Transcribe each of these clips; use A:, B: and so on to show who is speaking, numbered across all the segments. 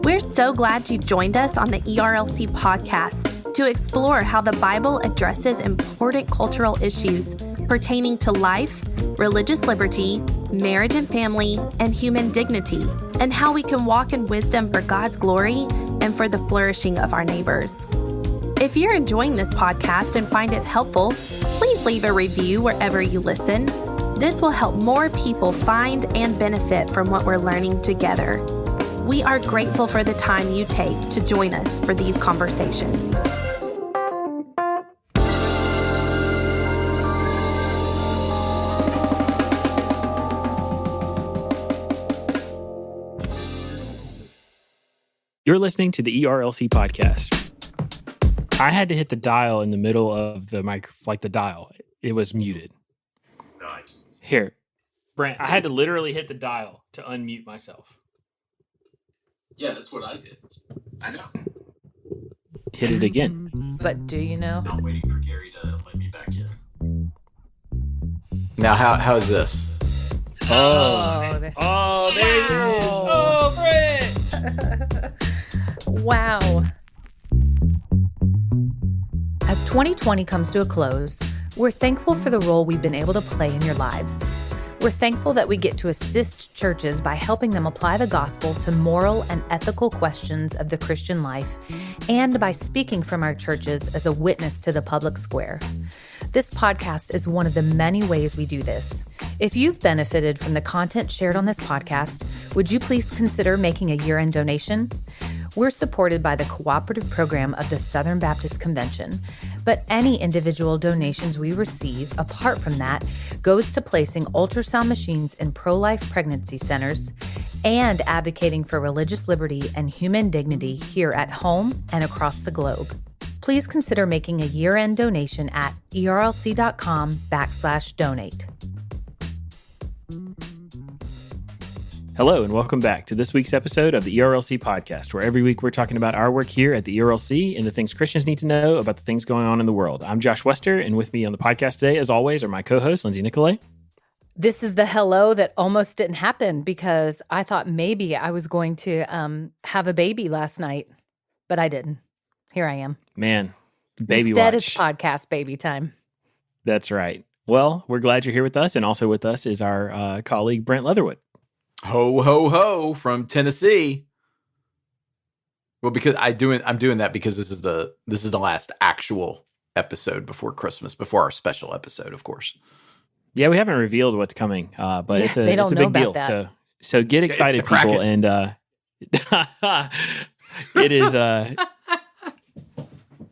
A: We're so glad you've joined us on the ERLC podcast to explore how the Bible addresses important cultural issues pertaining to life, religious liberty, marriage and family, and human dignity, and how we can walk in wisdom for God's glory and for the flourishing of our neighbors. If you're enjoying this podcast and find it helpful, please leave a review wherever you listen. This will help more people find and benefit from what we're learning together. We are grateful for the time you take to join us for these conversations.
B: You're listening to the ERLC podcast. I had to hit the dial in the middle of the mic, like the dial. It was muted.
C: Nice.
B: Here, Brent, I had to literally hit the dial to unmute myself.
C: Yeah, that's what I did. I know.
B: Hit it again.
D: But do you know?
C: I'm waiting for Gary to let me back in.
E: Now, how is this?
B: Oh, there it is. Oh, Brent.
D: Wow. As 2020 comes to a close, we're thankful for the role we've been able to play in your lives. We're thankful that we get to assist churches by helping them apply the gospel to moral and ethical questions of the Christian life, and by speaking from our churches as a witness to the public square. This podcast is one of the many ways we do this. If you've benefited from the content shared on this podcast, would you please consider making a year-end donation? We're supported by the cooperative program of the Southern Baptist Convention, but any individual donations we receive apart from that goes to placing ultrasound machines in pro-life pregnancy centers and advocating for religious liberty and human dignity here at home and across the globe. Please consider making a year-end donation at erlc.com/donate.
B: Hello, and welcome back to this week's episode of the ERLC podcast, where every week we're talking about our work here at the ERLC and the things Christians need to know about the things going on in the world. I'm Josh Wester, and with me on the podcast today, as always, are my co-hosts, Lindsay Nicolay.
D: This is the hello that almost didn't happen because I thought maybe I was going to have a baby last night, but I didn't. Here I am.
B: Man, baby
D: Instead,
B: watch.
D: it's podcast baby time.
B: That's right. Well, we're glad you're here with us, and also with us is our colleague, Brent Leatherwood.
E: Ho, ho, ho from Tennessee. Well, because I'm doing that because this is the last actual episode before Christmas, before our special episode, of course.
B: Yeah, we haven't revealed what's coming, but it's a big deal.
D: That.
B: So get excited, people, and it is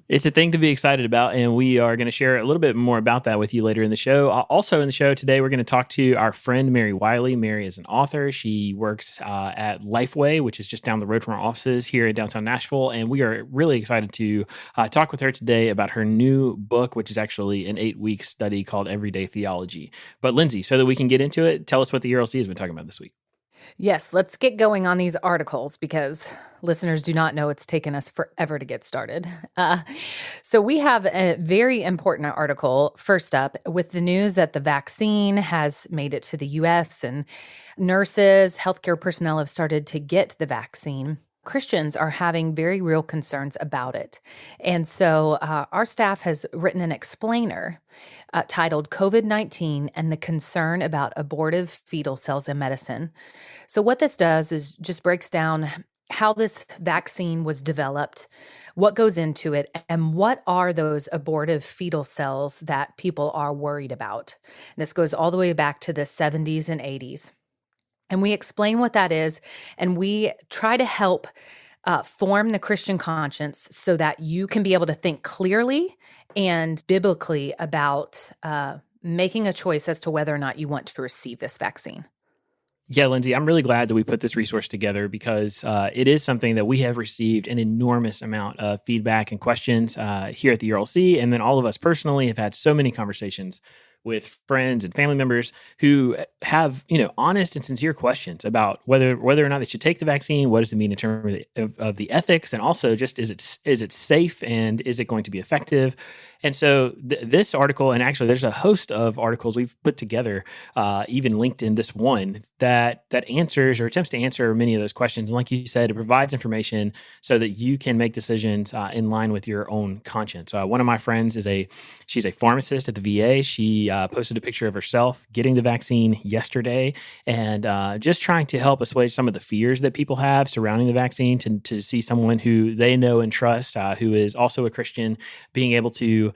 B: it's a thing to be excited about, and we are going to share a little bit more about that with you later in the show. Also in the show today, we're going to talk to our friend Mary Wiley. Mary is an author. She works at Lifeway, which is just down the road from our offices here in downtown Nashville, and we are really excited to talk with her today about her new book, which is actually an 8-week study called Everyday Theology. But Lindsay, so that we can get into it, tell us what the ERLC has been talking about this week.
D: Yes, let's get going on these articles because listeners do not know it's taken us forever to get started. So we have a very important article, first up, with the news that the vaccine has made it to the U.S. and nurses, healthcare personnel have started to get the vaccine. Christians are having very real concerns about it. And so our staff has written an explainer titled COVID-19 and the Concern about Abortive Fetal Cells in Medicine. So what this does is just breaks down how this vaccine was developed, what goes into it, and what are those abortive fetal cells that people are worried about. And this goes all the way back to the 70s and 80s. And we explain what that is, and we try to help form the Christian conscience so that you can be able to think clearly and biblically about making a choice as to whether or not you want to receive this vaccine.
B: Yeah, Lindsay, I'm really glad that we put this resource together because it is something that we have received an enormous amount of feedback and questions here at the ERLC, and then all of us personally have had so many conversations with friends and family members who have, honest and sincere questions about whether or not they should take the vaccine. What does it mean in terms of the ethics, and also just is it safe and is it going to be effective? And so this article, and actually there's a host of articles we've put together, even linked in this one, that answers or attempts to answer many of those questions. And like you said, it provides information so that you can make decisions in line with your own conscience. One of my friends she's a pharmacist at the VA. She posted a picture of herself getting the vaccine yesterday, and just trying to help assuage some of the fears that people have surrounding the vaccine, to see someone who they know and trust, who is also a Christian, being able to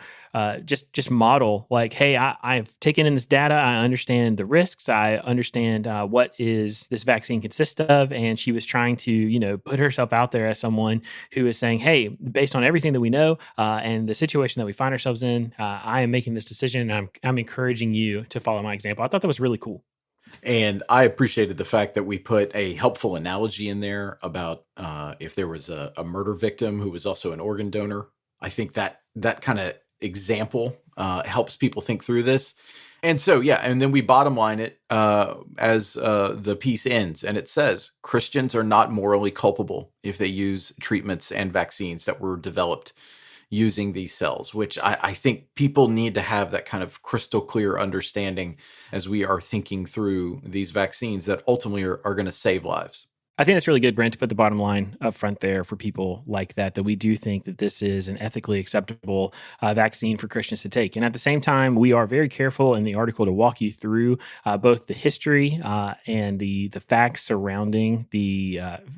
B: just model like, hey, I've taken in this data. I understand the risks. I understand what is this vaccine consist of. And she was trying to, put herself out there as someone who is saying, hey, based on everything that we know and the situation that we find ourselves in, I am making this decision. And I'm encouraging you to follow my example. I thought that was really cool.
E: And I appreciated the fact that we put a helpful analogy in there about if there was a murder victim who was also an organ donor. I think that kind of example helps people think through this. And so, yeah, and then we bottom line it as the piece ends. And it says, Christians are not morally culpable if they use treatments and vaccines that were developed using these cells, which I think people need to have that kind of crystal clear understanding as we are thinking through these vaccines that ultimately are going to save lives.
B: I think that's really good, Brent, to put the bottom line up front there for people like that we do think that this is an ethically acceptable vaccine for Christians to take. And at the same time, we are very careful in the article to walk you through both the history and the facts surrounding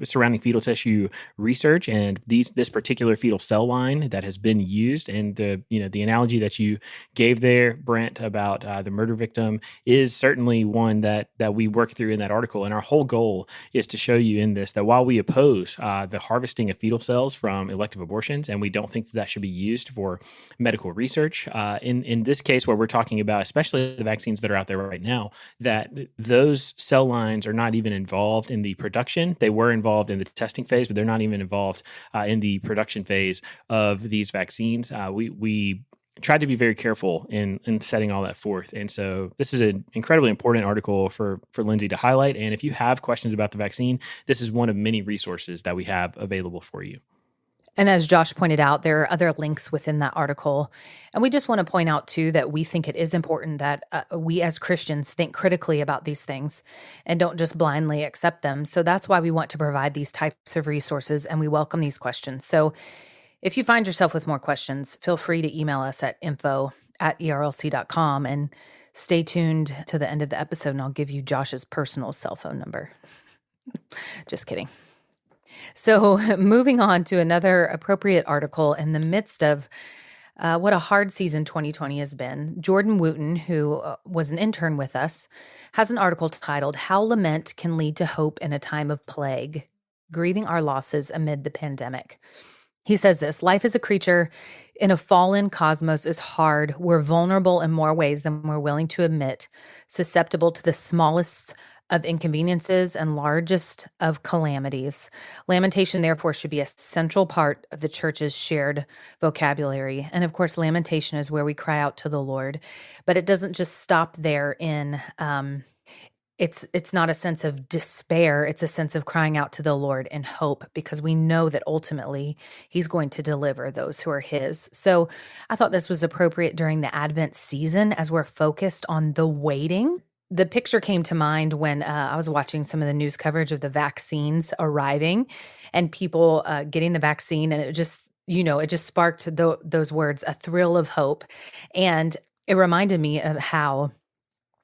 B: surrounding fetal tissue research and this particular fetal cell line that has been used. And the analogy that you gave there, Brent, about the murder victim is certainly one that we work through in that article. And our whole goal is to show you in this that while we oppose the harvesting of fetal cells from elective abortions, and we don't think that should be used for medical research, in this case where we're talking about, especially the vaccines that are out there right now, that those cell lines are not even involved in the production. They were involved in the testing phase, but they're not even involved in the production phase of these vaccines. We tried to be very careful in setting all that forth. And so this is an incredibly important article for Lindsay to highlight. And if you have questions about the vaccine, this is one of many resources that we have available for you.
D: And as Josh pointed out, there are other links within that article. And we just want to point out, too, that we think it is important that we as Christians think critically about these things and don't just blindly accept them. So that's why we want to provide these types of resources, and we welcome these questions. So if you find yourself with more questions, feel free to email us at info@erlc.com, and stay tuned to the end of the episode, and I'll give you Josh's personal cell phone number. Just kidding. So moving on to another appropriate article in the midst of what a hard season 2020 has been. Jordan Wooten, who was an intern with us, has an article titled, How Lament Can Lead to Hope in a Time of Plague, Grieving Our Losses Amid the Pandemic. He says this: life as a creature in a fallen cosmos is hard. We're vulnerable in more ways than we're willing to admit, susceptible to the smallest of inconveniences and largest of calamities. Lamentation, therefore, should be a central part of the church's shared vocabulary. And of course, lamentation is where we cry out to the Lord. But it doesn't just stop there in It's not a sense of despair. It's a sense of crying out to the Lord in hope, because we know that ultimately he's going to deliver those who are his. So I thought this was appropriate during the Advent season as we're focused on the waiting. The picture came to mind when I was watching some of the news coverage of the vaccines arriving and people getting the vaccine. And it just sparked those words, a thrill of hope. And it reminded me of how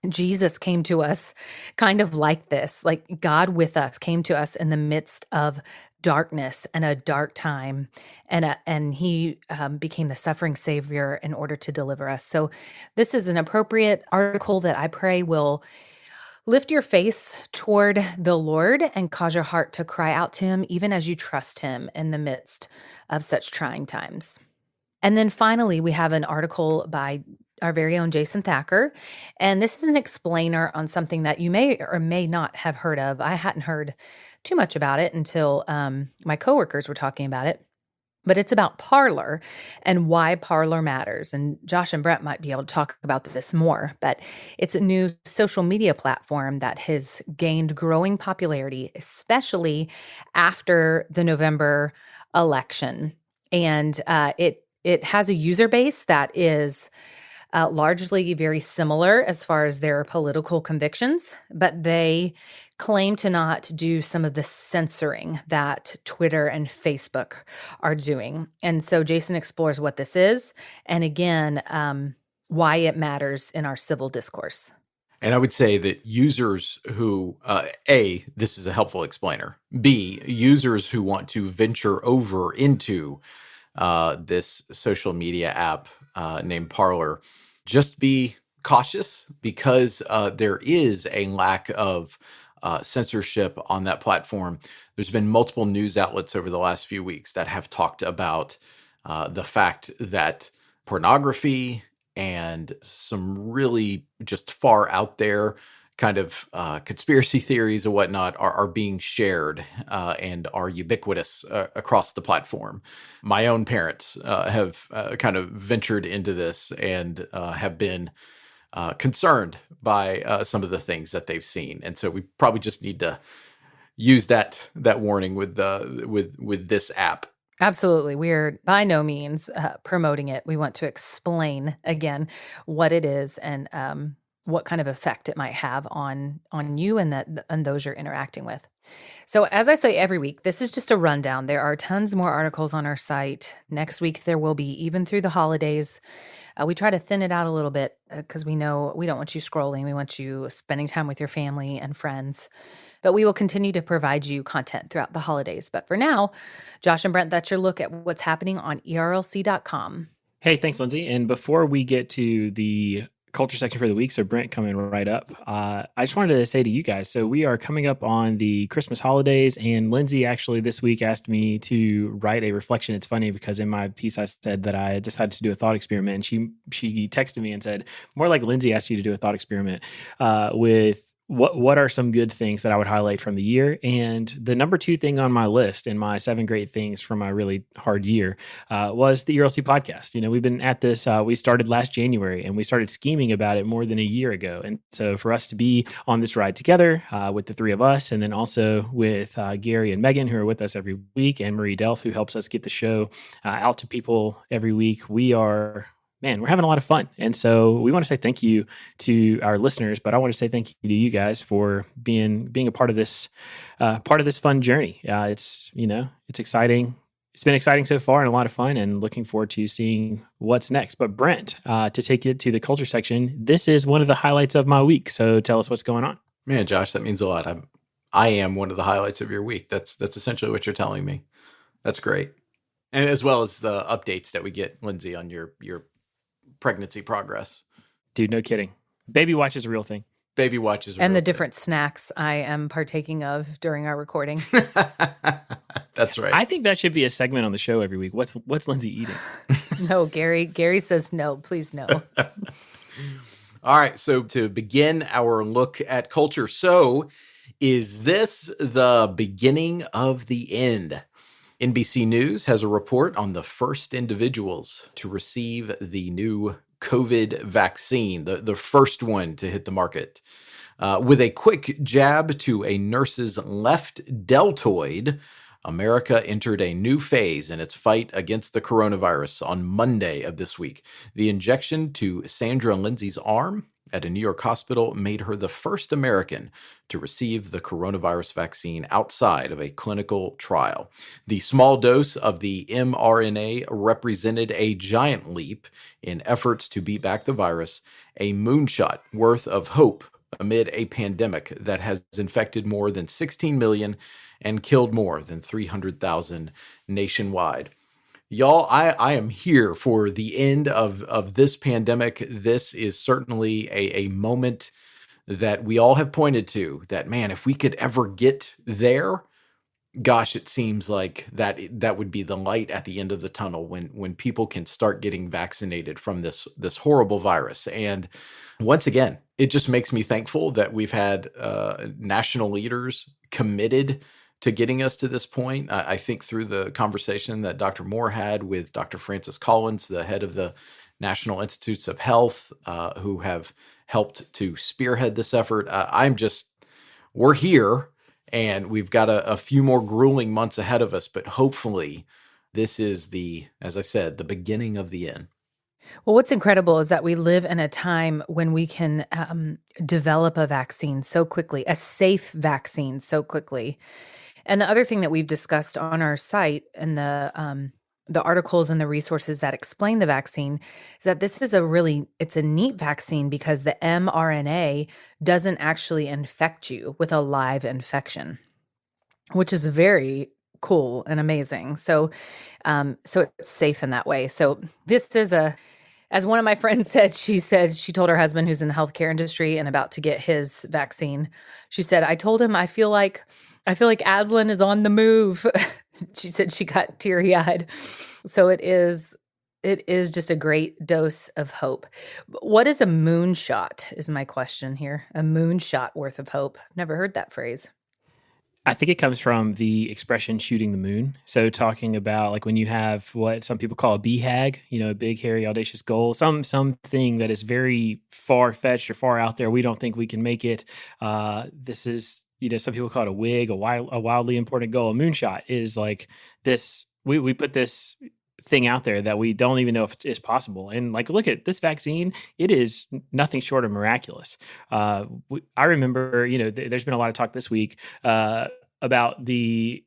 D: Jesus came to us kind of like this, like God with us came to us in the midst of darkness and a dark time, and he became the suffering Savior in order to deliver us. So this is an appropriate article that I pray will lift your face toward the Lord and cause your heart to cry out to him, even as you trust him in the midst of such trying times. And then finally, we have an article by our very own Jason Thacker. And this is an explainer on something that you may or may not have heard of. I hadn't heard too much about it until my coworkers were talking about it. But it's about Parler and why Parler matters. And Josh and Brent might be able to talk about this more. But it's a new social media platform that has gained growing popularity, especially after the November election. And it It has a user base that is largely very similar as far as their political convictions, but they claim to not do some of the censoring that Twitter and Facebook are doing. And so Jason explores what this is, and again, why it matters in our civil discourse.
E: And I would say that users who, A, this is a helpful explainer. B, users who want to venture over into this social media app named Parler, just be cautious because there is a lack of censorship on that platform. There's been multiple news outlets over the last few weeks that have talked about the fact that pornography and some really just far out there kind of conspiracy theories and whatnot are being shared and are ubiquitous across the platform. My own parents have kind of ventured into this and have been concerned by some of the things that they've seen. And so we probably just need to use that warning with this app.
D: Absolutely. We're by no means promoting it. We want to explain again what it is and what kind of effect it might have on you and those you're interacting with. So as I say every week, this is just a rundown. There are tons more articles on our site. Next week there will be, even through the holidays. We try to thin it out a little bit because we know we don't want you scrolling. We want you spending time with your family and friends. But we will continue to provide you content throughout the holidays. But for now, Josh and Brent, that's your look at what's happening on ERLC.com.
B: Hey, thanks, Lindsay. And before we get to the culture section for the week, so Brent coming right up, I just wanted to say to you guys, so we are coming up on the Christmas holidays, and Lindsay actually this week asked me to write a reflection. It's funny because in my piece I said that I decided to do a thought experiment, and she texted me and said, more like Lindsay asked you to do a thought experiment with what are some good things that I would highlight from the year. And the number 2 thing on my list in my 7 great things from my really hard year was the ERLC podcast. You know, we've been at this, we started last January and we started scheming about it more than a year ago. And so for us to be on this ride together with the 3 of us, and then also with Gary and Megan, who are with us every week, and Marie Delph, who helps us get the show out to people every week, we're having a lot of fun. And so we want to say thank you to our listeners, but I want to say thank you to you guys for being a part of this fun journey. It's exciting. It's been exciting so far and a lot of fun, and looking forward to seeing what's next. But Brent, to take it to the culture section, this is one of the highlights of my week. So tell us what's going on.
E: Man, Josh, that means a lot. I am one of the highlights of your week. That's essentially what you're telling me. That's great. And as well as the updates that we get, Lindsay, on your pregnancy progress.
B: Dude, no kidding. Baby watch is a real thing.
E: Baby watch is a
D: and
E: real
D: the
E: thing.
D: different snacks I am partaking of during our recording.
E: That's right.
B: I think that should be a segment on the show every week. What's Lindsay eating?
D: No, Gary says no, please no.
E: All right, so to begin our look at culture, so is this the beginning of the end? NBC News has a report on the first individuals to receive the new COVID vaccine, the first one to hit the market. With a quick jab to a nurse's left deltoid, America entered a new phase in its fight against the coronavirus on Monday of this week. The injection to Sandra Lindsay's arm at a New York hospital made her the first American to receive the coronavirus vaccine outside of a clinical trial. The small dose of the mRNA represented a giant leap in efforts to beat back the virus, a moonshot worth of hope amid a pandemic that has infected more than 16 million and killed more than 300,000 nationwide. Y'all, I am here for the end of this pandemic. This is certainly a moment that we all have pointed to, that, man, if we could ever get there, gosh, it seems like that would be the light at the end of the tunnel when people can start getting vaccinated from this horrible virus. And once again, it just makes me thankful that we've had national leaders committed to getting us to this point. I think through the conversation that Dr. Moore had with Dr. Francis Collins, the head of the National Institutes of Health, who have helped to spearhead this effort, we're here, and we've got a few more grueling months ahead of us, but hopefully this is as I said, the beginning of the end.
D: Well, what's incredible is that we live in a time when we can develop a vaccine so quickly, a safe vaccine so quickly. And the other thing that we've discussed on our site and the articles and the resources that explain the vaccine is that this is it's a neat vaccine because the mRNA doesn't actually infect you with a live infection, which is very cool and amazing. So it's safe in that way. So this is as one of my friends said she told her husband who's in the healthcare industry and about to get his vaccine. She said, I told him, I feel like Aslan is on the move. She said she got teary-eyed. So it is just a great dose of hope. What is a moonshot is my question here. A moonshot worth of hope. Never heard that phrase.
B: I think it comes from the expression shooting the moon. So talking about like when you have what some people call a BHAG, a big, hairy, audacious goal, something that is very far-fetched or far out there. We don't think we can make it. This is, some people call it a WIG, a wildly important goal. A moonshot is like this, we put this thing out there that we don't even know if it's possible. And like, look at this vaccine. It is nothing short of miraculous. I remember, there's been a lot of talk this week about the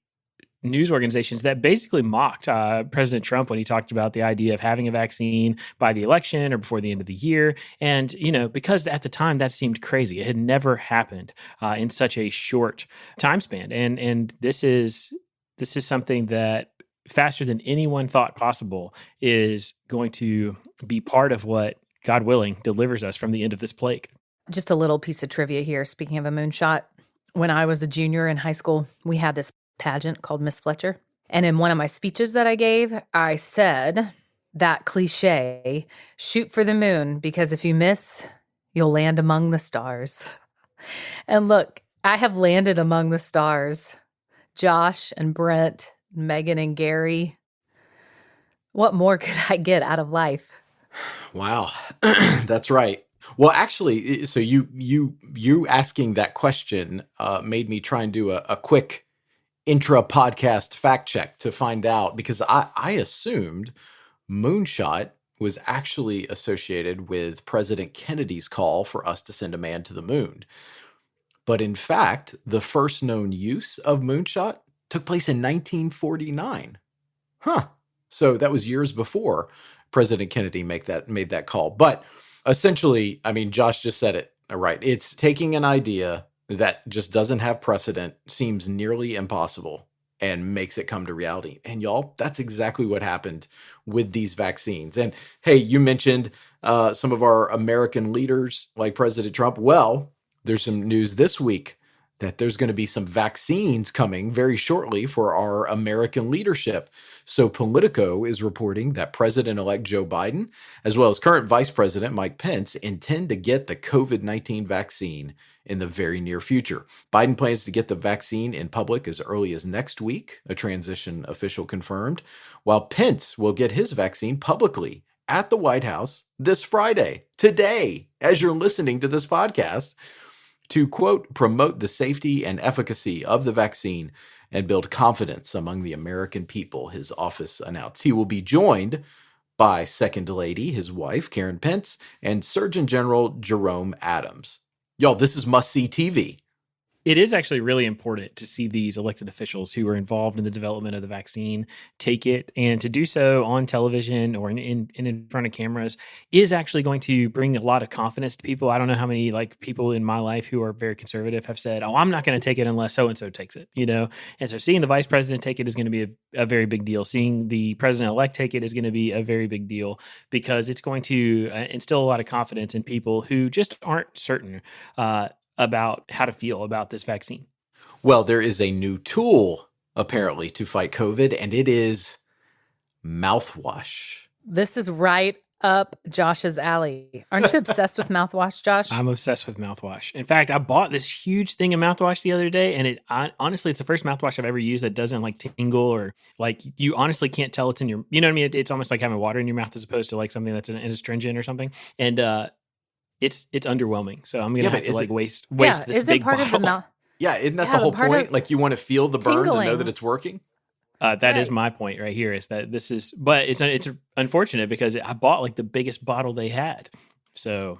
B: news organizations that basically mocked President Trump when he talked about the idea of having a vaccine by the election or before the end of the year. And, because at the time that seemed crazy. It had never happened in such a short time span. And this is something that faster than anyone thought possible is going to be part of what, God willing, delivers us from the end of this plague.
D: Just a little piece of trivia here. Speaking of a moonshot, when I was a junior in high school, we had this pageant called Miss Fletcher. And in one of my speeches that I gave, I said that cliche, shoot for the moon, because if you miss, you'll land among the stars. And look, I have landed among the stars. Josh and Brent, Megan and Gary. What more could I get out of life?
E: Wow. That's right. Well, actually, so you asking that question made me try and do a quick intra-podcast fact check to find out, because I assumed moonshot was actually associated with President Kennedy's call for us to send a man to the moon. But in fact, the first known use of moonshot took place in 1949. So that was years before President Kennedy made that call. But essentially, I mean, Josh just said it right. It's taking an idea that just doesn't have precedent, seems nearly impossible, and makes it come to reality. And y'all, that's exactly what happened with these vaccines. And hey, you mentioned some of our American leaders like President Trump. Well, there's some news this week that there's going to be some vaccines coming very shortly for our American leadership. So Politico is reporting that President-elect Joe Biden, as well as current Vice President Mike Pence, intend to get the COVID-19 vaccine in the very near future. Biden plans to get the vaccine in public as early as next week, a transition official confirmed, while Pence will get his vaccine publicly at the White House this Friday, today, as you're listening to this podcast, to, quote, promote the safety and efficacy of the vaccine and build confidence among the American people, his office announced. He will be joined by Second Lady, his wife, Karen Pence, and Surgeon General Jerome Adams. Y'all, this is must-see TV.
B: It is actually really important to see these elected officials who are involved in the development of the vaccine take it, and to do so on television or in front of cameras is actually going to bring a lot of confidence to people. I don't know how many people in my life who are very conservative have said, "Oh, I'm not going to take it unless so and so takes it," And so seeing the vice president take it is going to be a very big deal. Seeing the president-elect take it is going to be a very big deal, because it's going to instill a lot of confidence in people who just aren't certain about how to feel about this vaccine.
E: Well, there is a new tool, apparently, to fight COVID, and it is mouthwash.
D: This is right up Josh's alley. Aren't you obsessed with mouthwash, Josh?
B: I'm obsessed with mouthwash. In fact, I bought this huge thing of mouthwash the other day, and honestly, it's the first mouthwash I've ever used that doesn't tingle, or you honestly can't tell it's in your, you know what I mean? It's almost like having water in your mouth as opposed to something that's an astringent or something. And it's underwhelming. So I'm gonna have to waste this
D: is
B: big
D: it part
B: bottle.
D: of the mouth?
E: Yeah, isn't that the whole point? You want to feel the burn to know that it's working?
B: That is my point right here, is that this is, but it's unfortunate because I bought like the biggest bottle they had. So,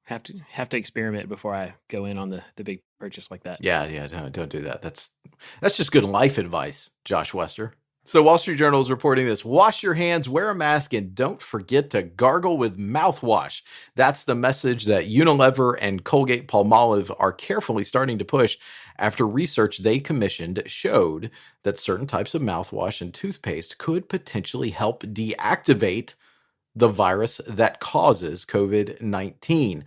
B: have to experiment before I go in on the big purchase like that.
E: Yeah, don't do that. That's just good life advice, Josh Wester. So Wall Street Journal is reporting this. Wash your hands, wear a mask, and don't forget to gargle with mouthwash. That's the message that Unilever and Colgate-Palmolive are carefully starting to push after research they commissioned showed that certain types of mouthwash and toothpaste could potentially help deactivate the virus that causes COVID-19.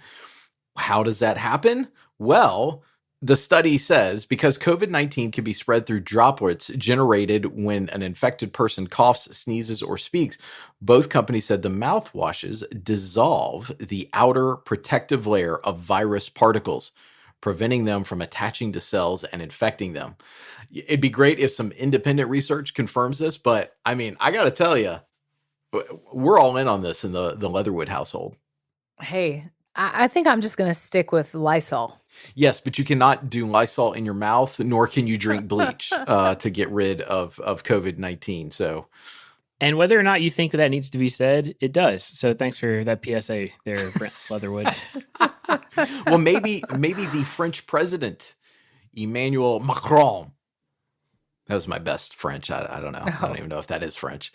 E: How does that happen? Well, the study says because COVID-19 can be spread through droplets generated when an infected person coughs, sneezes, or speaks, both companies said the mouthwashes dissolve the outer protective layer of virus particles, preventing them from attaching to cells and infecting them. It'd be great if some independent research confirms this, but I mean, I got to tell you, we're all in on this in the Leatherwood household.
D: Hey, I think I'm just going to stick with Lysol.
E: Yes, but you cannot do Lysol in your mouth, nor can you drink bleach to get rid of COVID-19. So,
B: and whether or not you think that needs to be said, it does. So thanks for that PSA there, Brent Leatherwood.
E: Well, maybe the French president, Emmanuel Macron. That was my best French. I don't know. I don't even know if that is French.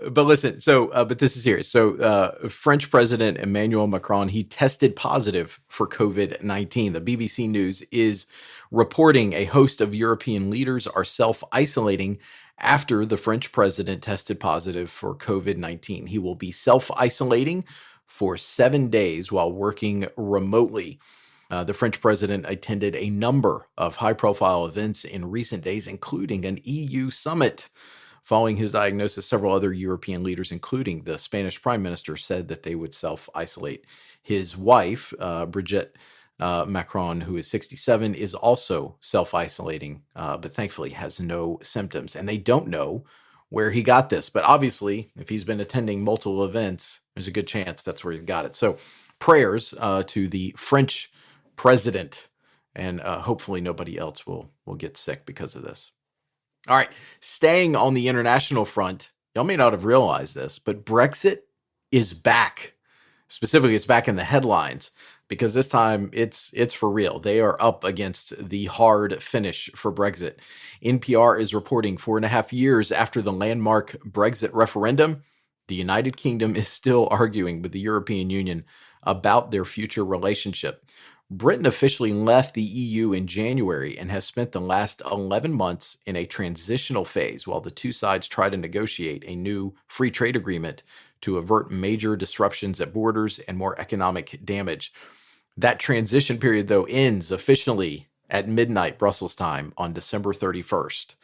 E: But listen, but this is serious. So French President Emmanuel Macron, he tested positive for COVID-19. The BBC News is reporting a host of European leaders are self-isolating after the French president tested positive for COVID-19. He will be self-isolating for 7 days while working remotely. The French president attended a number of high-profile events in recent days, including an EU summit. Following his diagnosis, several other European leaders, including the Spanish prime minister, said that they would self-isolate. His wife, Brigitte Macron, who is 67, is also self-isolating, but thankfully has no symptoms. And they don't know where he got this. But obviously, if he's been attending multiple events, there's a good chance that's where he got it. So prayers to the French president, and hopefully nobody else will get sick because of this. All right, staying on the international front, y'all may not have realized this, but Brexit is back. Specifically, it's back in the headlines because this time it's for real. They are up against the hard finish for Brexit. NPR is reporting 4.5 years after the landmark Brexit referendum, the United Kingdom is still arguing with the European Union about their future relationship. Britain officially left the EU in January and has spent the last 11 months in a transitional phase while the two sides try to negotiate a new free trade agreement to avert major disruptions at borders and more economic damage. That transition period, though, ends officially at midnight Brussels time on December 31st.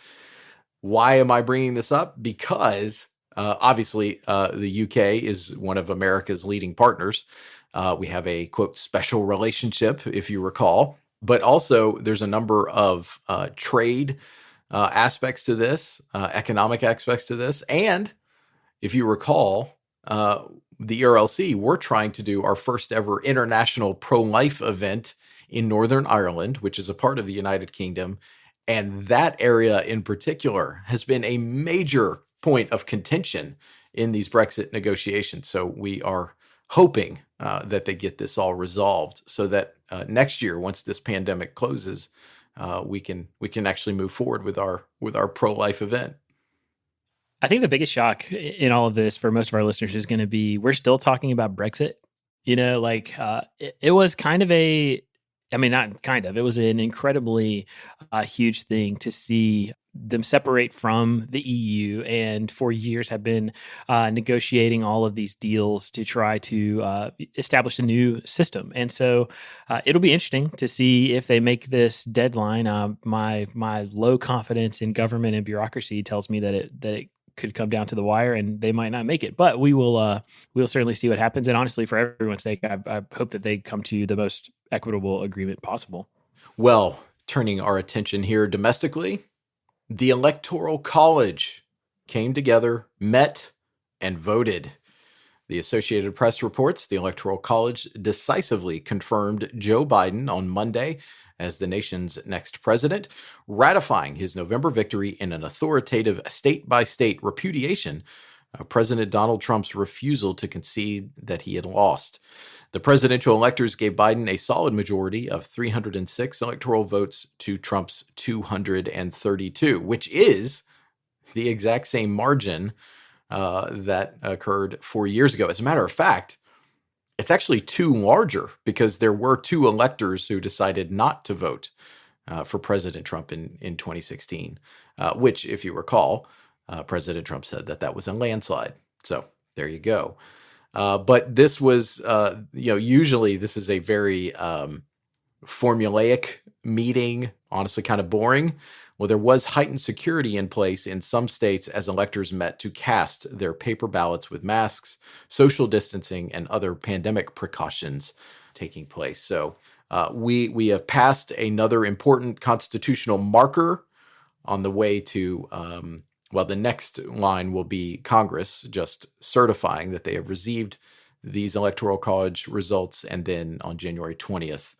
E: Why am I bringing this up? Because obviously the UK is one of America's leading partners. We have a, quote, special relationship, if you recall, but also there's a number of trade aspects to this, economic aspects to this. And if you recall, the ERLC, we're trying to do our first ever international pro-life event in Northern Ireland, which is a part of the United Kingdom. And that area in particular has been a major point of contention in these Brexit negotiations. So we are hoping that they get this all resolved so that next year, once this pandemic closes, we can actually move forward with our pro-life event.
B: I think the biggest shock in all of this for most of our listeners is going to be we're still talking about Brexit. It was kind of it was an incredibly huge thing to see them separate from the EU and for years have been negotiating all of these deals to try to establish a new system. And so it'll be interesting to see if they make this deadline. My low confidence in government and bureaucracy tells me that it could come down to the wire and they might not make it, but we'll certainly see what happens. And honestly, for everyone's sake, I hope that they come to the most equitable agreement possible.
E: Well, turning our attention here domestically, the Electoral College came together, met, and voted. The Associated Press reports the Electoral College decisively confirmed Joe Biden on Monday as the nation's next president, ratifying his November victory in an authoritative state-by-state repudiation of President Donald Trump's refusal to concede that he had lost. The presidential electors gave Biden a solid majority of 306 electoral votes to Trump's 232, which is the exact same margin that occurred 4 years ago. As a matter of fact, it's actually two larger because there were two electors who decided not to vote for President Trump in 2016, which, if you recall, President Trump said that was a landslide. So there you go. But this was, usually this is a very formulaic meeting, honestly kind of boring. Well, there was heightened security in place in some states as electors met to cast their paper ballots with masks, social distancing, and other pandemic precautions taking place. So we have passed another important constitutional marker on the way to, the next line will be Congress just certifying that they have received these Electoral College results. And then on January 20th,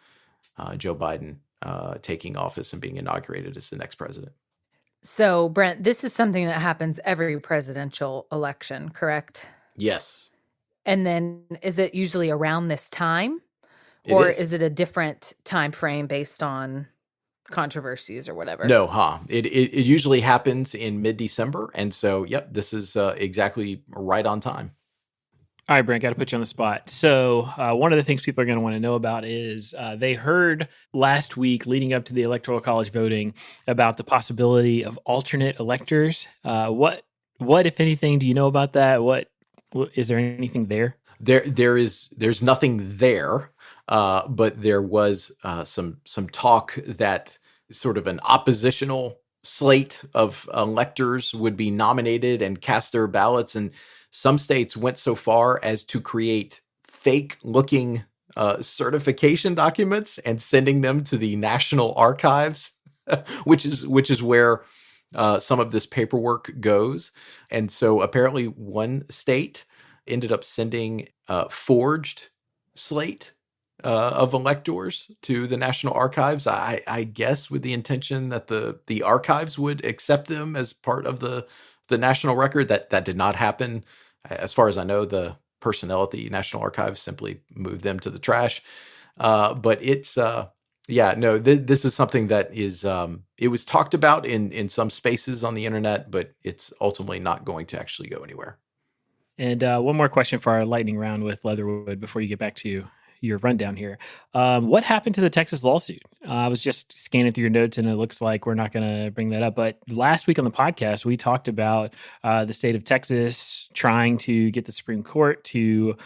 E: Joe Biden taking office and being inaugurated as the next president.
D: So, Brent, this is something that happens every presidential election, correct?
E: Yes.
D: And then is it usually around this time?
E: It
D: Or
E: is.
D: is it a different time frame based on controversies or whatever?
E: No, It usually happens in mid-December. And so, this is exactly right on time.
B: All right, Brent, got to put you on the spot. So one of the things people are going to want to know about is they heard last week leading up to the Electoral College voting about the possibility of alternate electors. What, if anything, do you know about that? What is there anything there?
E: There's nothing there, but there was some talk that sort of an oppositional slate of electors would be nominated and cast their ballots, and some states went so far as to create fake-looking certification documents and sending them to the National Archives, which is where some of this paperwork goes. And so apparently one state ended up sending a forged slate of electors to the National Archives, I guess with the intention that the archives would accept them as part of the national record. That did not happen. As far as I know, the personnel at the National Archives simply moved them to the trash. But it's, this is something that is, it was talked about in some spaces on the internet, but it's ultimately not going to actually go anywhere.
B: And one more question for our lightning round with Leatherwood before you get back to your rundown here. What happened to the Texas lawsuit? I was just scanning through your notes and it looks like we're not going to bring that up. But last week on the podcast, we talked about the state of Texas trying to get the Supreme Court to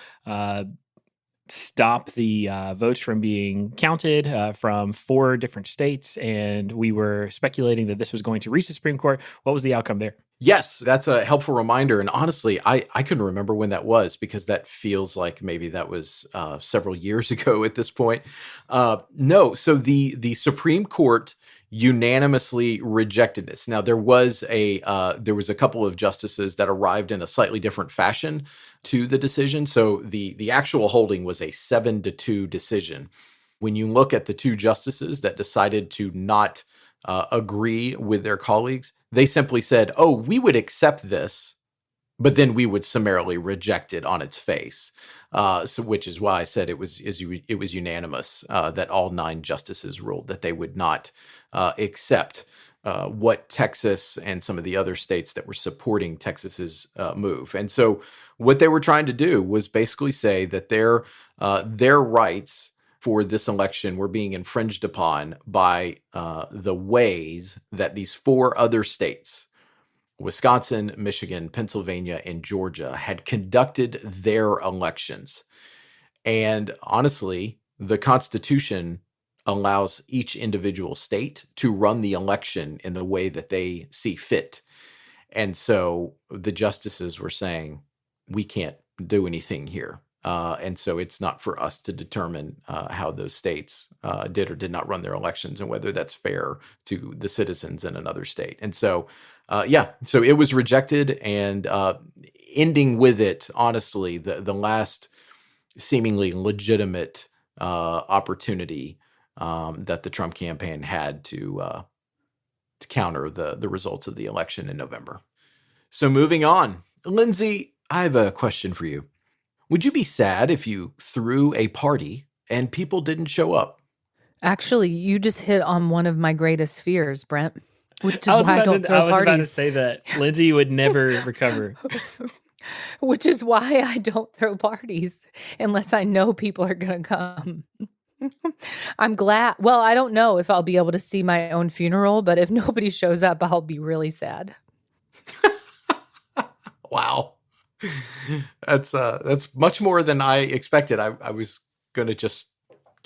B: stop the votes from being counted from 4 different states. And we were speculating that this was going to reach the Supreme Court. What was the outcome there?
E: Yes, that's a helpful reminder. And honestly, I couldn't remember when that was because that feels like maybe that was several years ago at this point. No, so the Supreme Court unanimously rejected this. Now, there was a couple of justices that arrived in a slightly different fashion to the decision. So the actual holding was a 7-2 decision. When you look at the 2 justices that decided to not agree with their colleagues, they simply said, "Oh, we would accept this, but then we would summarily reject it on its face." So, which is why I said it was unanimous that all 9 justices ruled that they would not accept what Texas and some of the other states that were supporting Texas's move. And so, what they were trying to do was basically say that their rights for this election were being infringed upon by the ways that these 4 other states, Wisconsin, Michigan, Pennsylvania, and Georgia, had conducted their elections. And honestly, the Constitution allows each individual state to run the election in the way that they see fit. And so the justices were saying, we can't do anything here. And so it's not for us to determine how those states did or did not run their elections and whether that's fair to the citizens in another state. And so, so it was rejected, and ending with it, honestly, the last seemingly legitimate opportunity that the Trump campaign had to counter the results of the election in November. So moving on, Lindsay, I have a question for you. Would you be sad if you threw a party and people didn't show up?
D: Actually, you just hit on one of my greatest fears, Brent, which is
B: I was
D: why I don't throw
B: about to
D: parties.
B: say that Lindsay would never recover.
D: Which is why I don't throw parties unless I know people are going to come. I'm glad. Well, I don't know if I'll be able to see my own funeral, but if nobody shows up, I'll be really sad.
E: Wow. That's much more than I expected. I was going to just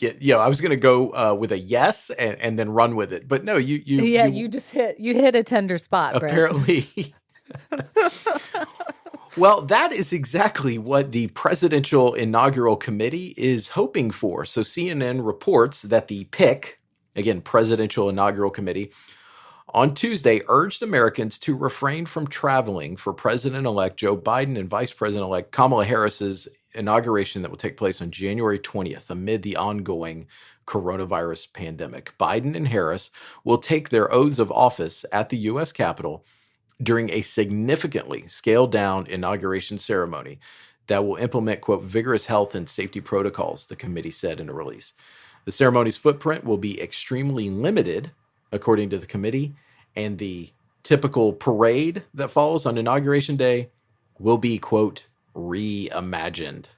E: I was going to go with a yes and then run with it. But no, you
D: hit a tender spot,
E: apparently. Well, that is exactly what the Presidential Inaugural Committee is hoping for. So CNN reports that the PIC, again, Presidential Inaugural Committee, on Tuesday urged Americans to refrain from traveling for President-elect Joe Biden and Vice President-elect Kamala Harris's inauguration that will take place on January 20th amid the ongoing coronavirus pandemic. Biden and Harris will take their oaths of office at the U.S. Capitol during a significantly scaled-down inauguration ceremony that will implement, quote, vigorous health and safety protocols, the committee said in a release. The ceremony's footprint will be extremely limited, according to the committee, and the typical parade that follows on Inauguration Day will be, quote, reimagined.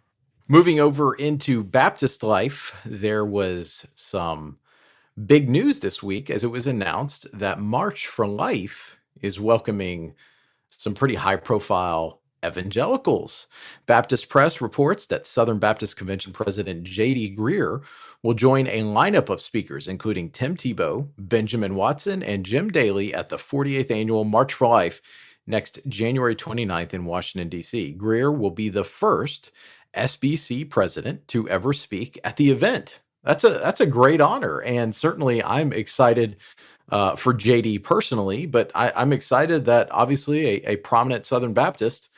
E: Moving over into Baptist life, there was some big news this week as it was announced that March for Life is welcoming some pretty high-profile evangelicals. Baptist Press reports that Southern Baptist Convention President J.D. Greear will join a lineup of speakers, including Tim Tebow, Benjamin Watson, and Jim Daly at the 48th Annual March for Life next January 29th in Washington, D.C. Greear will be the first SBC president to ever speak at the event. That's a great honor, and certainly I'm excited for JD personally, but I'm excited that obviously a prominent Southern Baptist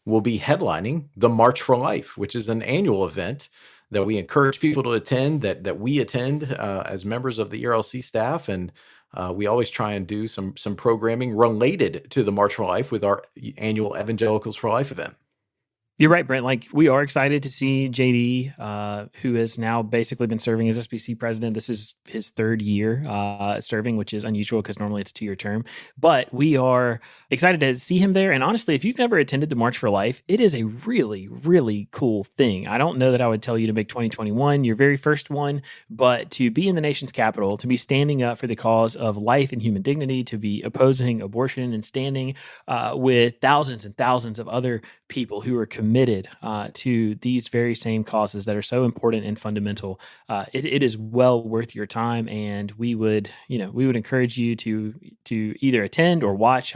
E: will be headlining the March for Life, which is an annual event that we encourage people to attend, that we attend as members of the ERLC staff, and we always try and do some programming related to the March for Life with our annual Evangelicals for Life event.
B: You're right, Brent. Like, we are excited to see JD, who has now basically been serving as SBC president. This is his third year serving, which is unusual because normally it's a 2-year term. But we are excited to see him there. And honestly, if you've never attended the March for Life, it is a really, really cool thing. I don't know that I would tell you to make 2021 your very first one, but to be in the nation's capital, to be standing up for the cause of life and human dignity, to be opposing abortion and standing with thousands and thousands of other people who are committed to these very same causes that are so important and fundamental. It is well worth your time, and we would encourage you to either attend or watch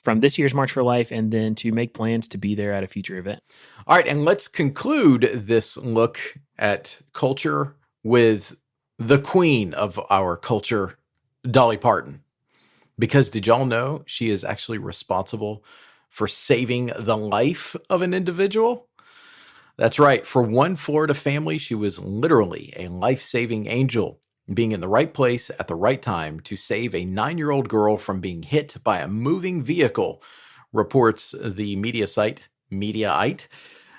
B: from this year's March for Life, and then to make plans to be there at a future event.
E: All right, and let's conclude this look at culture with the queen of our culture, Dolly Parton. Because did y'all know she is actually responsible for saving the life of an individual? That's right. For one Florida family, she was literally a life-saving angel, being in the right place at the right time to save a 9-year-old girl from being hit by a moving vehicle, reports the media site Mediaite.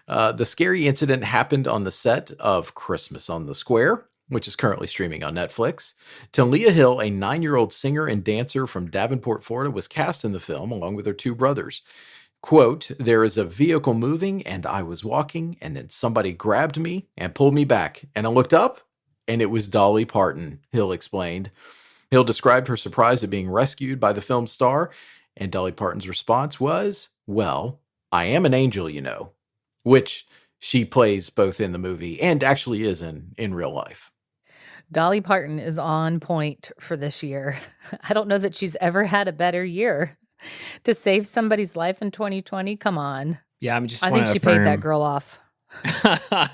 E: The scary incident happened on the set of Christmas on the Square, which is currently streaming on Netflix. Talia Hill, a 9-year-old singer and dancer from Davenport, Florida, was cast in the film along with her 2 brothers. Quote, "There is a vehicle moving and I was walking and then somebody grabbed me and pulled me back. And I looked up and it was Dolly Parton," Hill explained. Hill described her surprise at being rescued by the film's star, and Dolly Parton's response was, "Well, I am an angel, you know," which she plays both in the movie and actually is in real life.
D: Dolly Parton is on point for this year. I don't know that she's ever had a better year. To save somebody's life in 2020, come on.
B: Yeah,
D: I think she paid that girl off.
B: I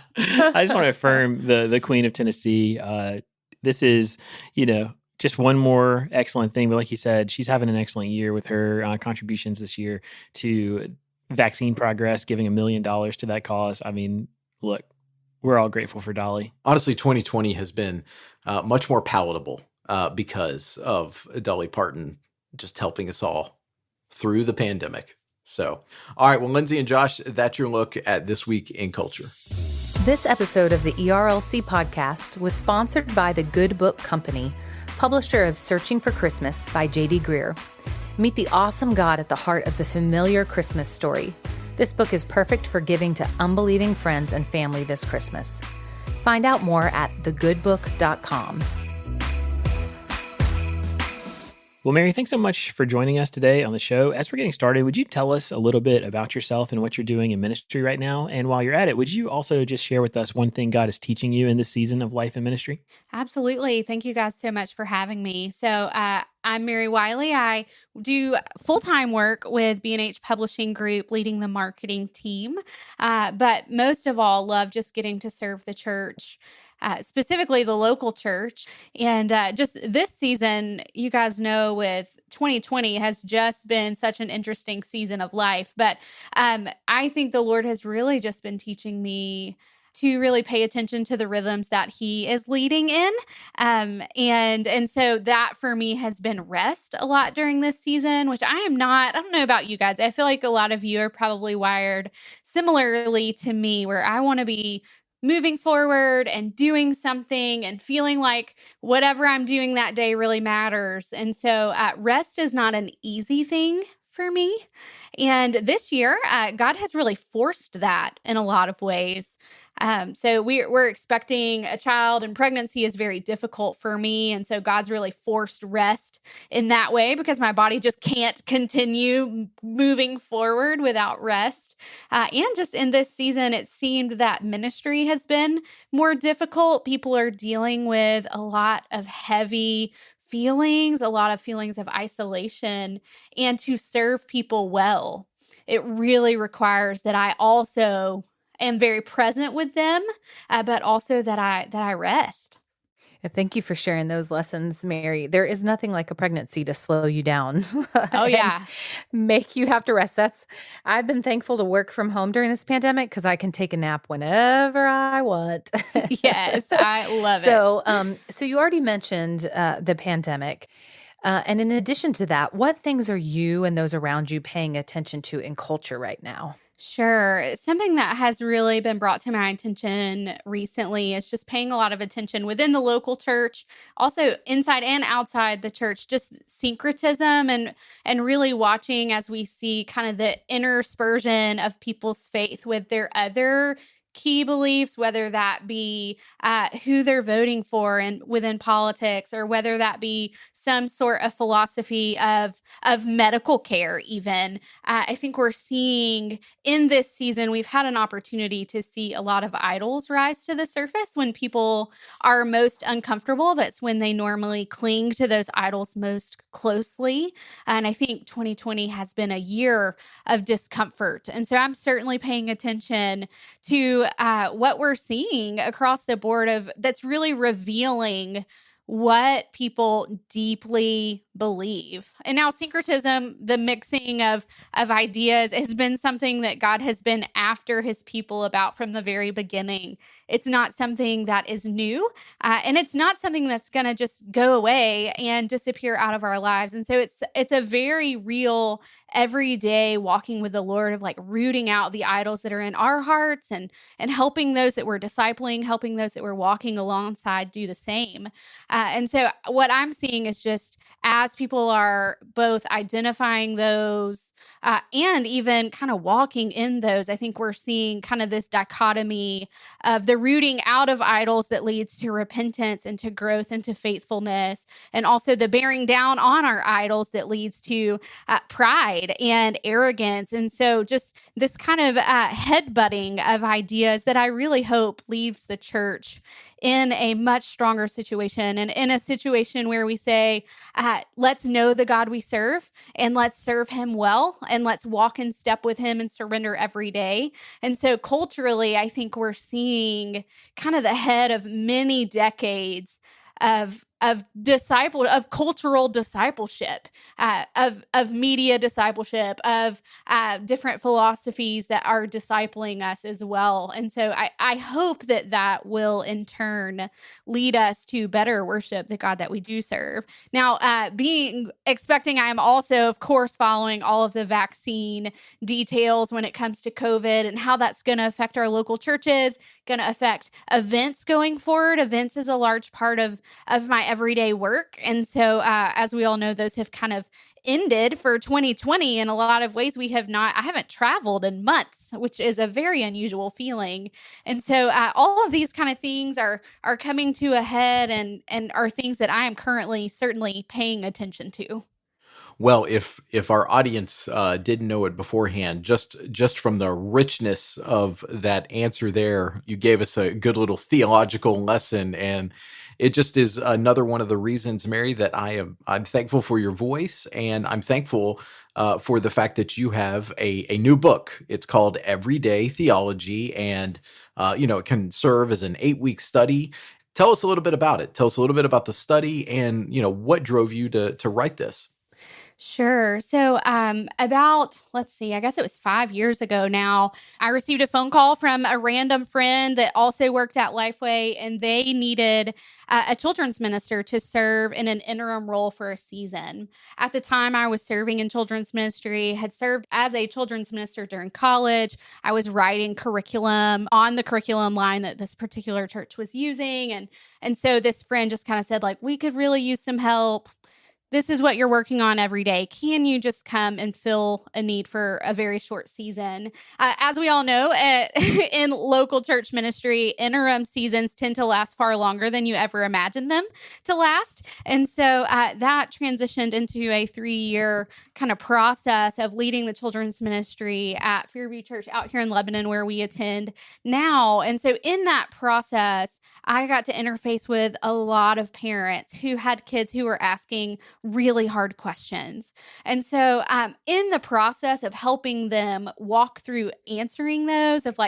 B: just want to affirm the Queen of Tennessee. This is, just one more excellent thing. But like you said, she's having an excellent year with her contributions this year to vaccine progress, giving $1 million to that cause. I mean, look, We're all grateful for Dolly.
E: Honestly, 2020 has been much more palatable because of Dolly Parton just helping us all through the pandemic. So, all right, well, Lindsay and Josh, that's your look at this week in culture.
D: This episode of the ERLC podcast was sponsored by the Good Book Company, publisher of Searching for Christmas by J.D. Greer. Meet the awesome God at the heart of the familiar Christmas story. This book is perfect for giving to unbelieving friends and family this Christmas. Find out more at thegoodbook.com.
B: Well, Mary, thanks so much for joining us today on the show. As we're getting started, would you tell us a little bit about yourself and what you're doing in ministry right now? And while you're at it, would you also just share with us one thing God is teaching you in this season of life and ministry?
F: Absolutely. Thank you guys so much for having me. So I'm Mary Wiley. I do full-time work with B&H Publishing Group, leading the marketing team. But most of all, love just getting to serve the church, specifically the local church. And just this season, you guys know, with 2020 has just been such an interesting season of life. But I think the Lord has really just been teaching me to really pay attention to the rhythms that he is leading in. And so that for me has been rest a lot during this season, which I don't know about you guys. I feel like a lot of you are probably wired similarly to me, where I want to be moving forward and doing something and feeling like whatever I'm doing that day really matters. And so rest is not an easy thing for me. And this year, God has really forced that in a lot of ways. So we're expecting a child, and pregnancy is very difficult for me. And so God's really forced rest in that way, because my body just can't continue moving forward without rest. And just in this season, it seemed that ministry has been more difficult. People are dealing with a lot of heavy feelings, a lot of feelings of isolation, and to serve people well, it really requires that I also am very present with them, but also that I rest.
D: Thank you for sharing those lessons, Mary. There is nothing like a pregnancy to slow you down.
F: Oh, yeah.
D: Make you have to rest. I've been thankful to work from home during this pandemic because I can take a nap whenever I want.
F: Yes, I love
D: it. So you already mentioned the pandemic. And in addition to that, what things are you and those around you paying attention to in culture right now?
F: Sure. Something that has really been brought to my attention recently is just paying a lot of attention within the local church, also inside and outside the church, just syncretism and really watching as we see kind of the interspersion of people's faith with their other key beliefs, whether that be who they're voting for and within politics, or whether that be some sort of philosophy of medical care even. I think we're seeing in this season, we've had an opportunity to see a lot of idols rise to the surface when people are most uncomfortable. That's when they normally cling to those idols most closely. And I think 2020 has been a year of discomfort. And so I'm certainly paying attention to what we're seeing across the board that's really revealing what people deeply believe. And now syncretism, the mixing of ideas, has been something that God has been after his people about from the very beginning. It's not something that is new, and it's not something that's going to just go away and disappear out of our lives. And so it's a very real, everyday walking with the Lord of like rooting out the idols that are in our hearts and helping those that we're discipling, helping those that we're walking alongside do the same. And so what I'm seeing is just as people are both identifying those and even kind of walking in those, I think we're seeing kind of this dichotomy of the rooting out of idols that leads to repentance and to growth and to faithfulness, and also the bearing down on our idols that leads to pride and arrogance. And so just this kind of headbutting of ideas that I really hope leaves the church in a much stronger situation, and in a situation where we say, let's know the God we serve, and let's serve him well, and let's walk in step with him and surrender every day. And so culturally, I think we're seeing kind of the head of many decades of cultural discipleship, of media discipleship, of different philosophies that are discipling us as well. And so I hope that will in turn lead us to better worship the God that we do serve. Now, I am also, of course, following all of the vaccine details when it comes to COVID and how that's going to affect our local churches, going to affect events going forward. Events is a large part of my everyday work. And so, as we all know, those have kind of ended for 2020 in a lot of ways. I haven't traveled in months, which is a very unusual feeling. And so all of these kind of things are coming to a head and are things that I am currently certainly paying attention to.
E: Well, if our audience didn't know it beforehand, just from the richness of that answer there, you gave us a good little theological lesson, and it just is another one of the reasons, Mary, that I'm thankful for your voice, and I'm thankful for the fact that you have a new book. It's called Everyday Theology, and it can serve as an 8-week study. Tell us a little bit about it. Tell us a little bit about the study, and what drove you to write this.
F: Sure. So about, I guess it was 5 years ago now, I received a phone call from a random friend that also worked at Lifeway, and they needed a children's minister to serve in an interim role for a season. At the time, I was serving in children's ministry, had served as a children's minister during college. I was writing curriculum on the curriculum line that this particular church was using. And so this friend just kind of said, we could really use some help. This is what you're working on every day. Can you just come and fill a need for a very short season? As we all know, in local church ministry, interim seasons tend to last far longer than you ever imagined them to last. And so that transitioned into a 3-year kind of process of leading the children's ministry at Fairview Church out here in Lebanon, where we attend now. And so in that process, I got to interface with a lot of parents who had kids who were asking really hard questions. And so in the process of helping them walk through answering those of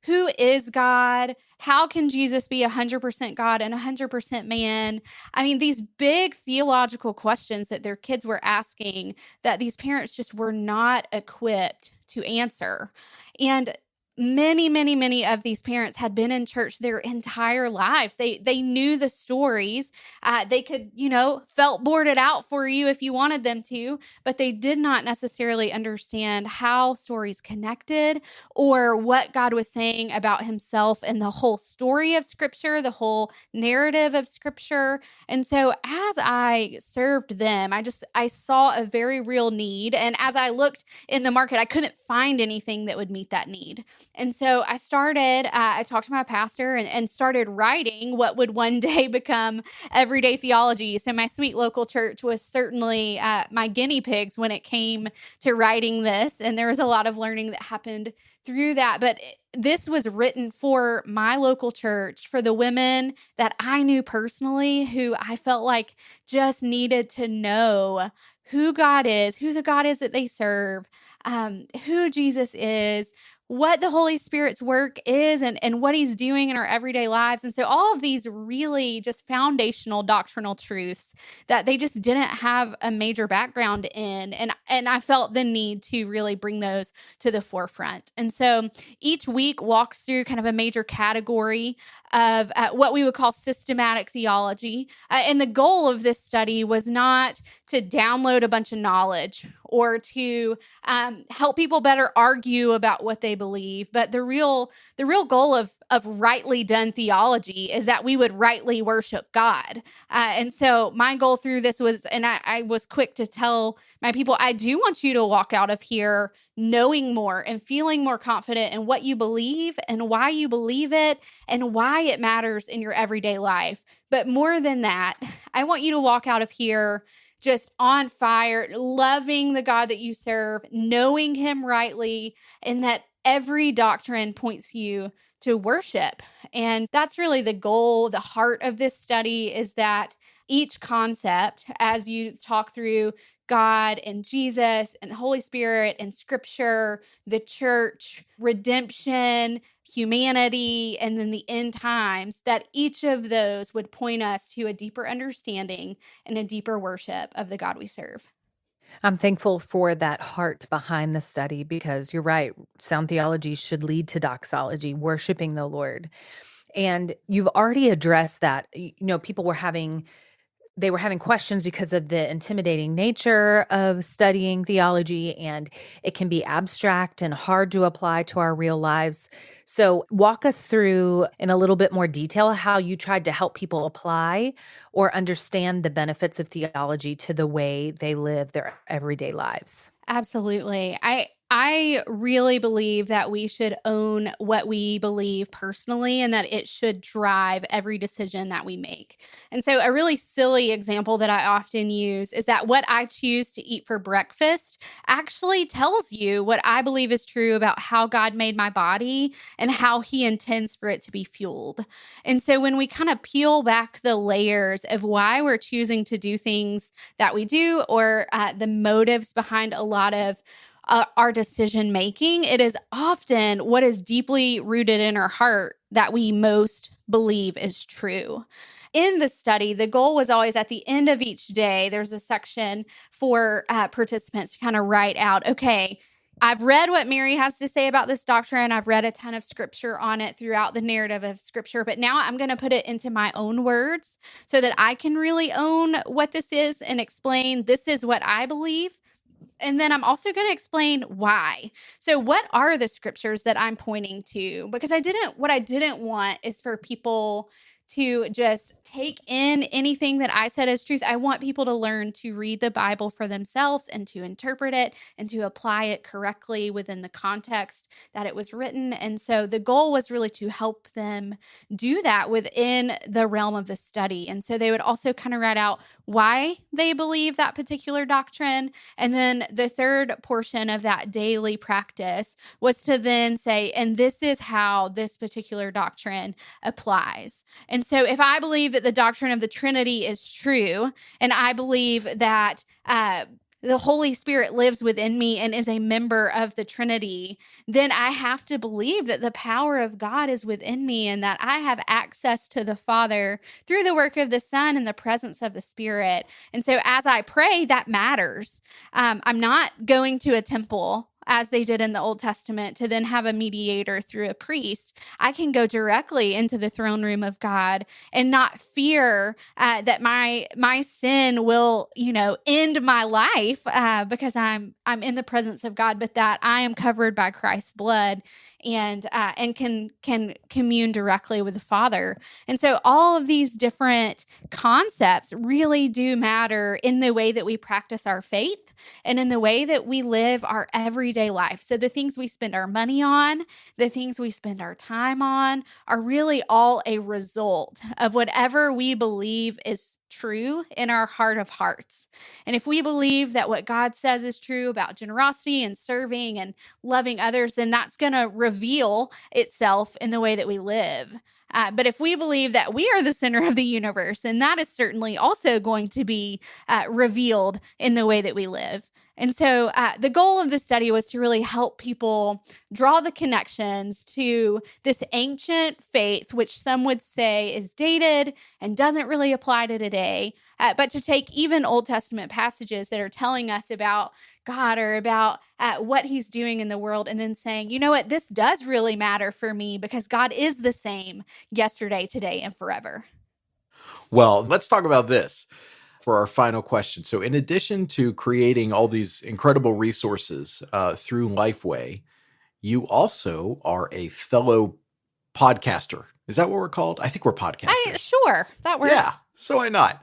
F: who is God? How can Jesus be 100% God and 100% man? I mean, these big theological questions that their kids were asking that these parents just were not equipped to answer. And many of these parents had been in church their entire lives. They knew the stories. They could, felt boarded out for you if you wanted them to, but they did not necessarily understand how stories connected or what God was saying about himself and the whole story of Scripture, the whole narrative of Scripture. And so as I served them, I saw a very real need. And as I looked in the market, I couldn't find anything that would meet that need. And so I talked to my pastor and started writing what would one day become Everyday Theology. So my sweet local church was certainly my guinea pigs when it came to writing this. And there was a lot of learning that happened through that. But this was written for my local church, for the women that I knew personally, who I felt like just needed to know who God is, who the God is that they serve, who Jesus is, what the Holy Spirit's work is and what he's doing in our everyday lives. And so all of these really just foundational doctrinal truths that they just didn't have a major background in. And I felt the need to really bring those to the forefront. And so each week walks through kind of a major category of what we would call systematic theology. And the goal of this study was not to download a bunch of knowledge or to help people better argue about what they believe. But the real goal of rightly done theology is that we would rightly worship God. And so my goal through this was, and I was quick to tell my people, I do want you to walk out of here knowing more and feeling more confident in what you believe and why you believe it and why it matters in your everyday life. But more than that, I want you to walk out of here just on fire, loving the God that you serve, knowing him rightly, and that every doctrine points you to worship. And that's really the goal. The heart of this study is that each concept, as you talk through God and Jesus and the Holy Spirit and Scripture, the church, redemption, humanity, and then the end times, that each of those would point us to a deeper understanding and a deeper worship of the God we serve.
D: I'm thankful for that heart behind the study because you're right. Sound theology should lead to doxology, worshiping the Lord. And you've already addressed that. People were having questions because of the intimidating nature of studying theology, and it can be abstract and hard to apply to our real lives. So walk us through in a little bit more detail how you tried to help people apply or understand the benefits of theology to the way they live their everyday lives.
F: Absolutely. I really believe that we should own what we believe personally and that it should drive every decision that we make. And so a really silly example that I often use is that what I choose to eat for breakfast actually tells you what I believe is true about how God made my body and how he intends for it to be fueled. And so when we kind of peel back the layers of why we're choosing to do things that we do or the motives behind a lot of our decision making, it is often what is deeply rooted in our heart that we most believe is true. In the study, the goal was always at the end of each day, there's a section for participants to kind of write out, okay, I've read what Mary has to say about this doctrine. I've read a ton of scripture on it throughout the narrative of scripture, but now I'm going to put it into my own words so that I can really own what this is and explain this is what I believe. And then I'm also going to explain why. So what are the scriptures that I'm pointing to? Because what I didn't want is for people to just take in anything that I said as truth. I want people to learn to read the Bible for themselves and to interpret it and to apply it correctly within the context that it was written. And so the goal was really to help them do that within the realm of the study. And so they would also kind of write out why they believe that particular doctrine. And then the third portion of that daily practice was to then say, and this is how this particular doctrine applies. And so if I believe that the doctrine of the Trinity is true, and I believe that the Holy Spirit lives within me and is a member of the Trinity, then I have to believe that the power of God is within me and that I have access to the Father through the work of the Son and the presence of the Spirit. And so as I pray, that matters. I'm not going to a temple as they did in the Old Testament to then have a mediator through a priest. I can go directly into the throne room of God and not fear that my sin will, end my life because I'm in the presence of God, but that I am covered by Christ's blood and can commune directly with the Father. And so all of these different concepts really do matter in the way that we practice our faith and in the way that we live our everyday life. So the things we spend our money on, the things we spend our time on are really all a result of whatever we believe is true in our heart of hearts. And if we believe that what God says is true about generosity and serving and loving others, then that's going to reveal itself in the way that we live. But if we believe that we are the center of the universe, then that is certainly also going to be revealed in the way that we live. And so the goal of the study was to really help people draw the connections to this ancient faith, which some would say is dated and doesn't really apply to today, but to take even Old Testament passages that are telling us about God or about what he's doing in the world and then saying, you know what, this does really matter for me because God is the same yesterday, today, and forever.
E: Well, let's talk about this for our final question. So in addition to creating all these incredible resources through Lifeway, you also are a fellow podcaster. Is that what we're called? I think we're podcasters.
F: Sure, that works.
E: Yeah, so why not?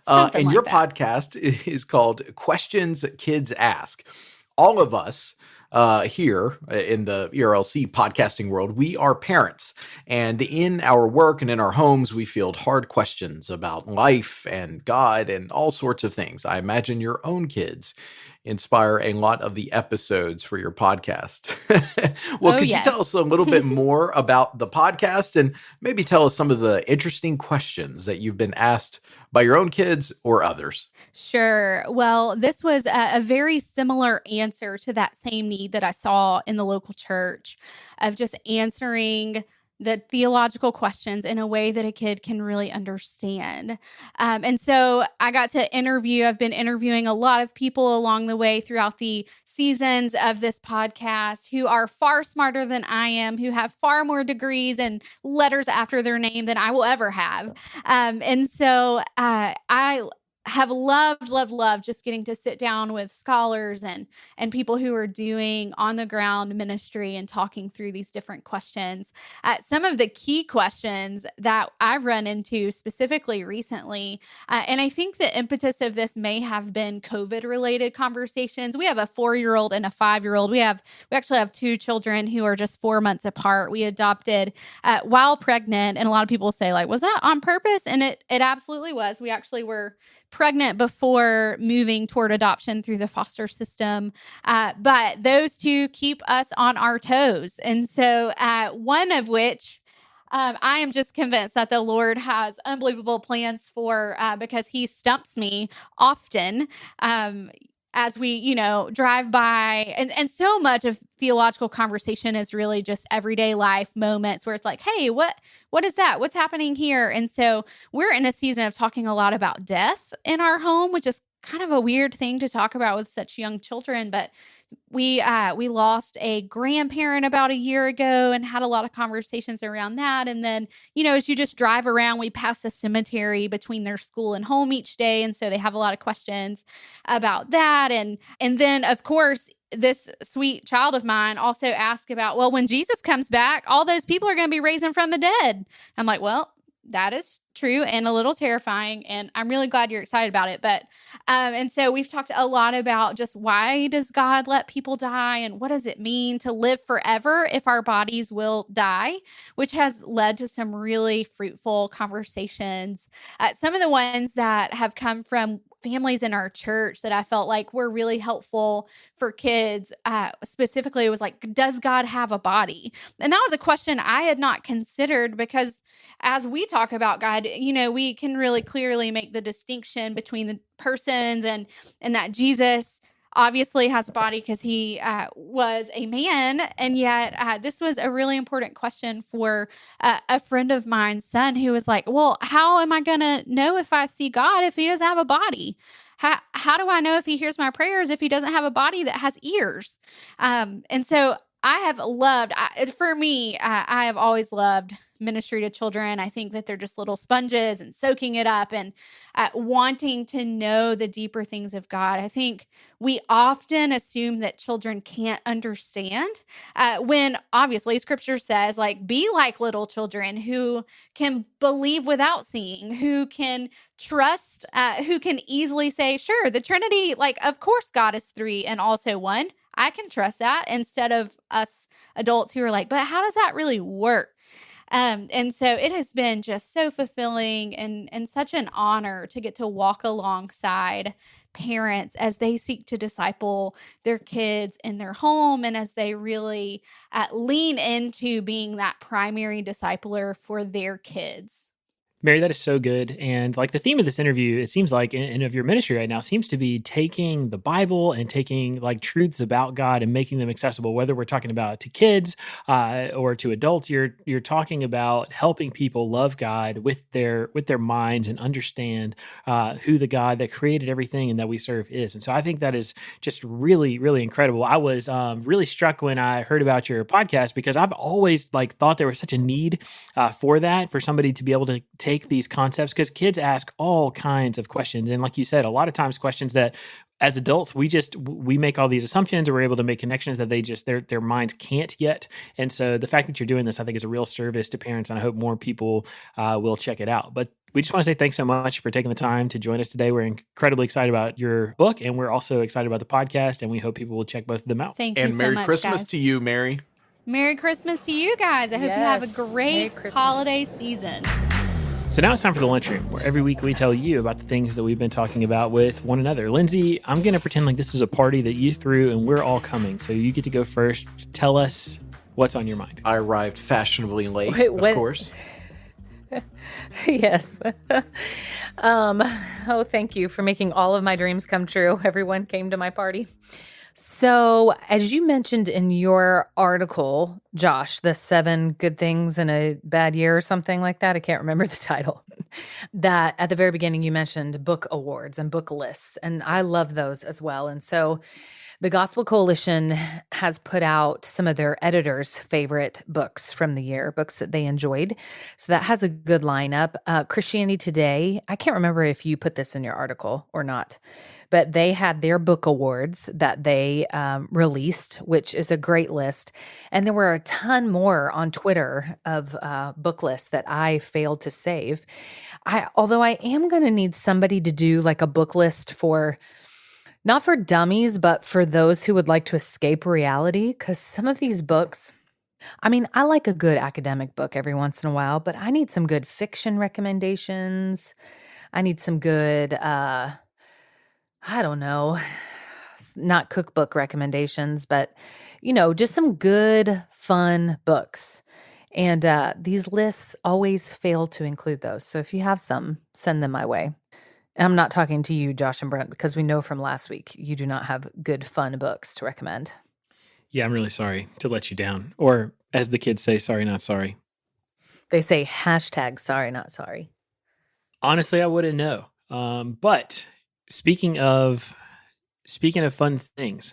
E: And like your podcast is called Questions Kids Ask. All of us here in the ERLC podcasting world, we are parents. And in our work and in our homes, we field hard questions about life and God and all sorts of things. I imagine your own kids inspire a lot of the episodes for your podcast. Well, could you
F: yes.
E: tell us a little bit more about the podcast and maybe tell us some of the interesting questions that you've been asked by your own kids or others?
F: Sure. Well, this was a very similar answer to that same need that I saw in the local church of just answering the theological questions in a way that a kid can really understand. And so I got to interview, I've been interviewing a lot of people along the way throughout the seasons of this podcast who are far smarter than I am, who have far more degrees and letters after their name than I will ever have. And so I have loved just getting to sit down with scholars and people who are doing on the ground ministry and talking through these different questions. Some of the key questions that I've run into specifically recently, and I think the impetus of this may have been COVID related conversations. We have a 4-year-old and a 5-year-old. We actually have 2 children who are just 4 months apart. We adopted while pregnant, and a lot of people say like, was that on purpose? And it absolutely was. We actually were pregnant before moving toward adoption through the foster system. But those 2 keep us on our toes. And so one of which I am just convinced that the Lord has unbelievable plans for because he stumps me often. As we, drive by, and so much of theological conversation is really just everyday life moments where it's like, hey, what is that? What's happening here? And so we're in a season of talking a lot about death in our home, which is kind of a weird thing to talk about with such young children, but we lost a grandparent about a year ago and had a lot of conversations around that. And then, as you just drive around, we pass a cemetery between their school and home each day. And so they have a lot of questions about that. And then, of course, this sweet child of mine also asked about, well, when Jesus comes back, all those people are going to be raising from the dead. I'm like, well, that is true and a little terrifying. And I'm really glad you're excited about it. But, and so we've talked a lot about just why does God let people die and what does it mean to live forever if our bodies will die, which has led to some really fruitful conversations. Some of the ones that have come from families in our church that I felt like were really helpful for kids, specifically was like, does God have a body? And that was a question I had not considered because as we talk about God, we can really clearly make the distinction between the persons and that Jesus obviously has a body because he was a man. And yet this was a really important question for a friend of mine's son who was like, well, how am I going to know if I see God if he doesn't have a body? How do I know if he hears my prayers if he doesn't have a body that has ears? And so I have loved, for me, I have always loved ministry to children. I think that they're just little sponges and soaking it up and wanting to know the deeper things of God. I think we often assume that children can't understand when obviously scripture says like, be like little children who can believe without seeing, who can trust, who can easily say, sure, the Trinity, like, of course God is 3 and also 1. I can trust that instead of us adults who are like, but how does that really work? And so it has been just so fulfilling and such an honor to get to walk alongside parents as they seek to disciple their kids in their home and as they really lean into being that primary discipler for their kids.
B: Mary, that is so good. And like the theme of this interview, it seems like, and of your ministry right now, seems to be taking the Bible and taking like truths about God and making them accessible, whether we're talking about to kids or to adults. You're talking about helping people love God with their minds and understand who the God that created everything and that we serve is. And so I think that is just really, really incredible. I was really struck when I heard about your podcast because I've always like thought there was such a need for that, for somebody to be able to take these concepts, because kids ask all kinds of questions. And like you said, a lot of times questions that as adults, we make all these assumptions or we're able to make connections that they just, their minds can't yet. And so the fact that you're doing this, I think is a real service to parents. And I hope more people will check it out. But we just want to say thanks so much for taking the time to join us today. We're incredibly excited about your book and we're also excited about the podcast. And we hope people will check both of them out.
F: Thank you
E: and
F: so
E: Merry
F: much,
E: Christmas
F: guys.
E: to you, Mary.
F: Merry Christmas to you guys. I hope you have a great holiday season.
B: So now it's time for the lunchroom, where every week we tell you about the things that we've been talking about with one another. Lindsay, I'm going to pretend like this is a party that you threw and we're all coming. So you get to go first. Tell us what's on your mind.
E: I arrived fashionably late,
D: Wait,
E: of course.
D: Yes. Thank you for making all of my dreams come true. Everyone came to my party. So, as you mentioned in your article, Josh, the 7 good things in a bad year or something like that, I can't remember the title, that at the very beginning you mentioned book awards and book lists, and I love those as well. And so the Gospel Coalition has put out some of their editors' favorite books from the year, books that they enjoyed. So that has a good lineup. Christianity Today, I can't remember if you put this in your article or not, but they had their book awards that they released, which is a great list. And there were a ton more on Twitter of book lists that I failed to save. Although I am going to need somebody to do like a book list for, not for dummies, but for those who would like to escape reality. Because some of these books, I mean, I like a good academic book every once in a while, but I need some good fiction recommendations. I need some good, I don't know, not cookbook recommendations, but, just some good, fun books. And these lists always fail to include those. So if you have some, send them my way. And I'm not talking to you, Josh and Brent, because we know from last week you do not have good, fun books to recommend.
B: Yeah, I'm really sorry to let you down. Or as the kids say, sorry, not sorry.
D: They say #sorry, not sorry.
B: Honestly, I wouldn't know. But speaking of fun things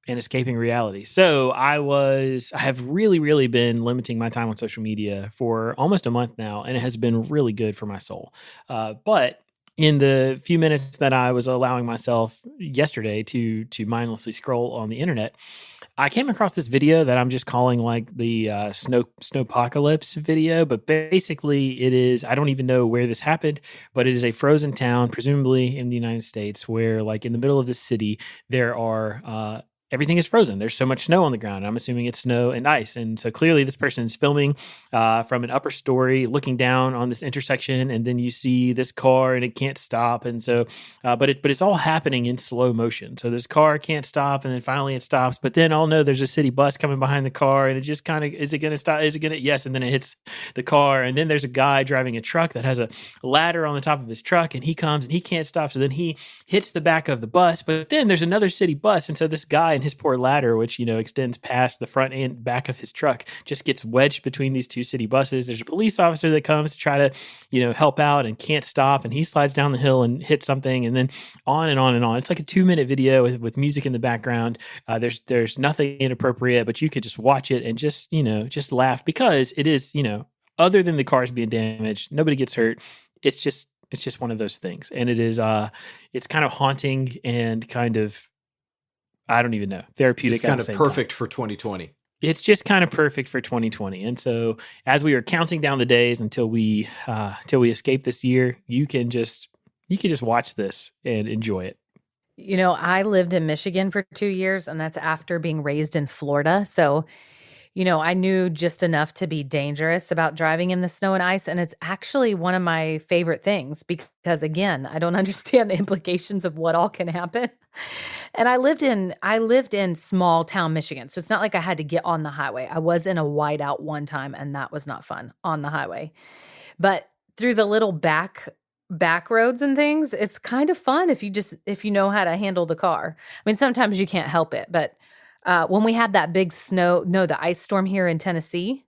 B: and escaping reality. So I have really, really been limiting my time on social media for almost a month now, and it has been really good for my soul. But in the few minutes that I was allowing myself yesterday to mindlessly scroll on the internet, I came across this video that I'm just calling like the snowpocalypse video, but basically it is, I don't even know where this happened, but it is a frozen town, presumably in the United States, where like in the middle of the city, there are everything is frozen. There's so much snow on the ground. I'm assuming it's snow and ice. And so clearly this person is filming from an upper story, looking down on this intersection. And then you see this car and it can't stop. And so, but it's all happening in slow motion. So this car can't stop. And then finally it stops. But then I'll know there's a city bus coming behind the car. And it just kind of, is it going to stop? Is it going to? Yes. And then it hits the car. And then there's a guy driving a truck that has a ladder on the top of his truck. And he comes and he can't stop. So then he hits the back of the bus. But then there's another city bus. And so this guy and his poor ladder, which extends past the front and back of his truck, just gets wedged between these two city buses. There's a police officer that comes to try to help out and can't stop, and he slides down the hill and hits something, and then on and on and on. It's like a 2-minute video with music in the background. There's nothing inappropriate, but you could just watch it and just laugh, because it is other than the cars being damaged, nobody gets hurt. It's just one of those things, and it is it's kind of haunting and kind of, I don't even know, therapeutic.
E: It's kind of perfect for 2020.
B: It's just kind of perfect for 2020. And so as we are counting down the days until we escape this year, you can just watch this and enjoy it.
D: I lived in Michigan for 2 years, and that's after being raised in Florida. So, I knew just enough to be dangerous about driving in the snow and ice. And it's actually one of my favorite things because, again, I don't understand the implications of what all can happen. And I lived in small town Michigan. So it's not like I had to get on the highway. I was in a whiteout one time, and that was not fun on the highway. But through the little back roads and things, it's kind of fun if you know how to handle the car. I mean, sometimes you can't help it, but when we had that big the ice storm here in Tennessee,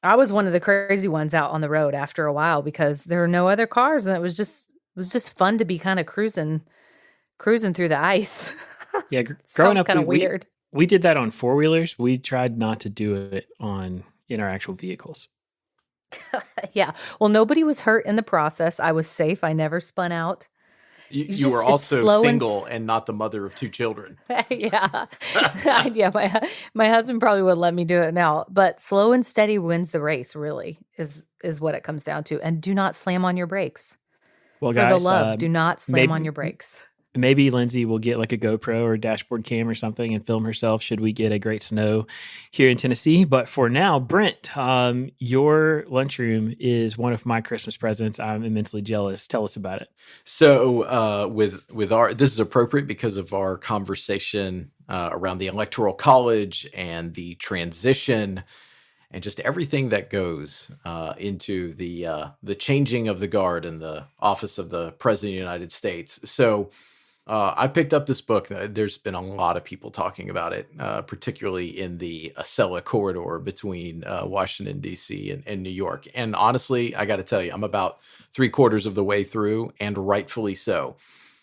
D: I was one of the crazy ones out on the road after a while because there were no other cars, and it was just fun to be kind of cruising through the ice.
B: Yeah, growing up,
D: kind of weird.
B: We did that on 4-wheelers. We tried not to do it in our actual vehicles.
D: Yeah, well, nobody was hurt in the process. I was safe. I never spun out.
E: You were also single and not the mother of 2 children.
D: Yeah. Yeah, my husband probably would let me do it now. But slow and steady wins the race, really, is what it comes down to. And do not slam on your brakes.
B: Well,
D: For
B: guys,
D: the love, do not slam on your brakes.
B: Maybe Lindsay will get like a GoPro or dashboard cam or something and film herself should we get a great snow here in Tennessee. But for now, Brent, your lunchroom is one of my Christmas presents. I'm immensely jealous. Tell us about it.
E: So with our, this is appropriate because of our conversation around the Electoral College and the transition and just everything that goes into the changing of the guard in the office of the President of the United States. So I picked up this book. There's been a lot of people talking about it, particularly in the Acela corridor between Washington, D.C. and New York. And honestly, I got to tell you, I'm about 3/4 of the way through, and rightfully so.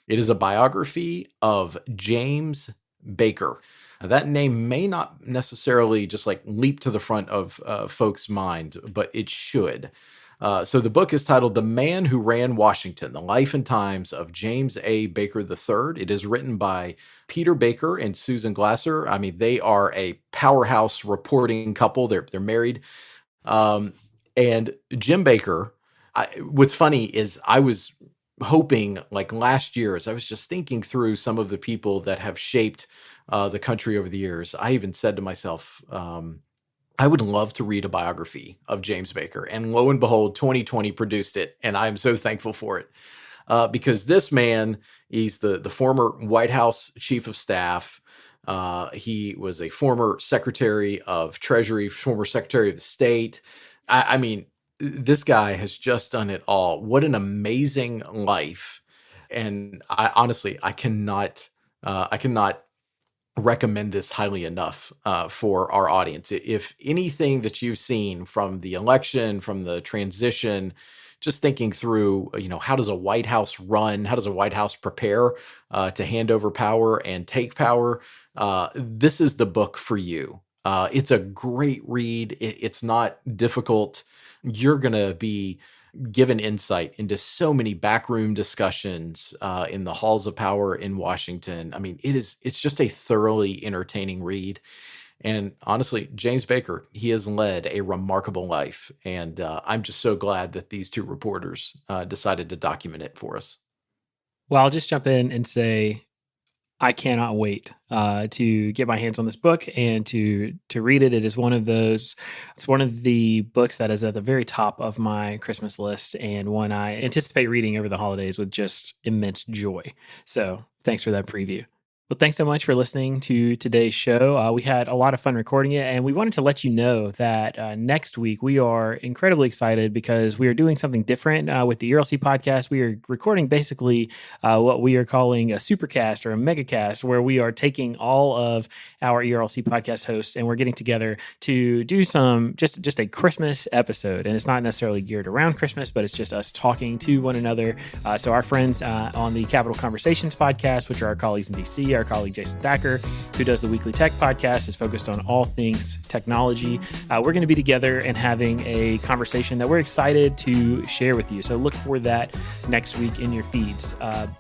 E: It is a biography of James Baker. Now, that name may not necessarily just like leap to the front of folks' mind, but it should. So the book is titled The Man Who Ran Washington, The Life and Times of James A. Baker III. It is written by Peter Baker and Susan Glasser. I mean, they are a powerhouse reporting couple. They're married. And Jim Baker, what's funny is I was hoping like last year, as I was just thinking through some of the people that have shaped the country over the years, I even said to myself, I would love to read a biography of James Baker. And lo and behold, 2020 produced it. And I'm so thankful for it because this man, he's the former White House chief of staff. He was a former secretary of Treasury, former secretary of the state. I mean, this guy has just done it all. What an amazing life. And I honestly, I cannot recommend this highly enough for our audience. If anything that you've seen from the election, from the transition, just thinking through, how does a White House run? How does a White House prepare to hand over power and take power? This is the book for you. It's a great read. It's not difficult. You're going to be given insight into so many backroom discussions in the halls of power in Washington. I mean, it's just a thoroughly entertaining read. And honestly, James Baker, he has led a remarkable life. And I'm just so glad that these two reporters decided to document it for us.
B: Well, I'll just jump in and say, I cannot wait to get my hands on this book and to read it. It is one of those. It's one of the books that is at the very top of my Christmas list, and one I anticipate reading over the holidays with just immense joy. So, thanks for that preview. Well, thanks so much for listening to today's show. We had a lot of fun recording it, and we wanted to let you know that next week we are incredibly excited because we are doing something different with the ERLC podcast. We are recording basically what we are calling a supercast or a megacast, where we are taking all of our ERLC podcast hosts and we're getting together to do some just a Christmas episode. And it's not necessarily geared around Christmas, but it's just us talking to one another. So our friends on the Capital Conversations podcast, which are our colleagues in DC, our colleague Jason Thacker, who does the Weekly Tech podcast, is focused on all things technology. We're going to be together and having a conversation that we're excited to share with you. So look for that next week in your feeds.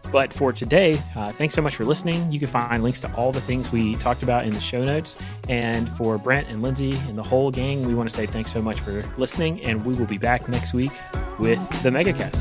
B: But for today, thanks so much for listening. You can find links to all the things we talked about in the show notes. And for Brent and Lindsay and the whole gang, we want to say thanks so much for listening. And we will be back next week with the Megacast.